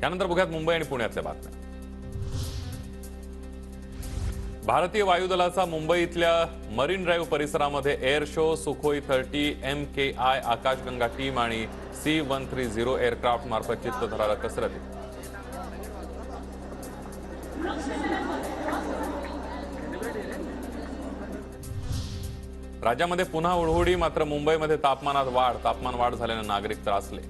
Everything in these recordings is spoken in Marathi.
त्यानंतर बघूयात मुंबई आणि पुण्यातल्या बातम्या। भारतीय वायुदलाचा मुंबईतल्या मरीन ड्राईव्ह परिसरामध्ये एअर शो, सुखोई 30 MKI आकाशगंगा टीम आणि C-130 एअरक्राफ्ट मार्फत चित्तथरारक कसरती। राज्यामध्ये पुन्हा उडहुडी, मात्र मुंबईमध्ये तापमान वाढ झाल्याने नागरिक त्रासले।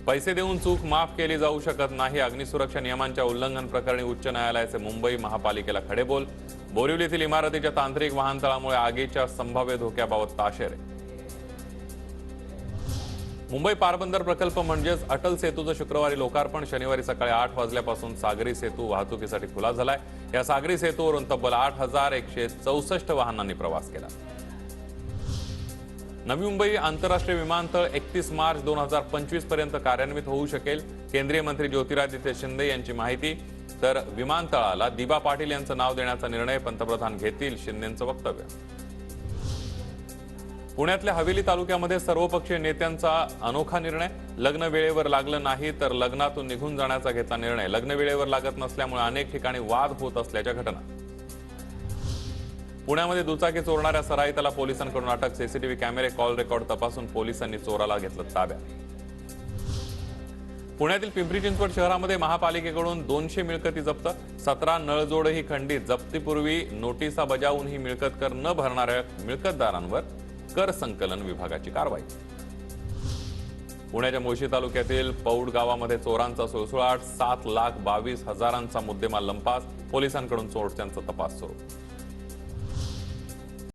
पैसे देऊन चूक माफ केली जाऊ शकत नाही, अग्निसुरक्षा नियमांच्या उल्लंघन प्रकरणी उच्च न्यायालयाचे मुंबई महापालिकेला खडेबोल। बोरिवलीतील इमारतीच्या तांत्रिक वाहनतळामुळे आगीच्या संभाव्य धोक्याबाबत ताशेरे। मुंबई पारबंदर प्रकल्प म्हणजेच अटल सेतूचं शुक्रवारी लोकार्पण। शनिवारी सकाळी 8 वाजल्यापासून सागरी सेतू वाहतुकीसाठी खुला झालाय। या सागरी सेतूवरून तब्बल 8164 वाहनांनी प्रवास केला। नवी मुंबई आंतरराष्ट्रीय विमानतळ 31 मार्च 2025 पर्यंत कार्यान्वित होऊ शकेल, केंद्रीय मंत्री ज्योतिरादित्य शिंदे यांची माहिती। तर विमानतळाला दिबा पाटील यांचं नाव देण्याचा निर्णय पंतप्रधान घेतील, शिंदेंचं वक्तव्य। पुण्यातल्या हवेली तालुक्यामध्ये सर्वपक्षीय नेत्यांचा अनोखा निर्णय। लग्न वेळेवर लागलं नाही तर लग्नातून निघून जाण्याचा घेतला निर्णय। लग्न वेळेवर लागत नसल्यामुळे अनेक ठिकाणी वाद होत असल्याच्या घटना। पुण्यामध्ये दुचाकी चोरणाऱ्या सराईतला पोलिसांकडून अटक। सीसीटीव्ही कॅमेरे, कॉल रेकॉर्ड तपासून पोलिसांनी चोराला घेतलं ताब्यात। पुण्यातील पिंपरी चिंचवड शहरामध्ये महापालिकेकडून 200 मिळकती जप्त। 17 नळजोडही खंडित। जप्तीपूर्वी नोटिसा बजावून ही मिळकत कर न भरणाऱ्या मिळकतदारांवर कर संकलन विभागाची कारवाई। पुण्याच्या मुळशी तालुक्यातील पौड गावामध्ये चोरांचा सुळसुळाट। 7,22,000 मुद्देमाल लंपास। पोलिसांकडून चोरट्यांचा तपास सुरू।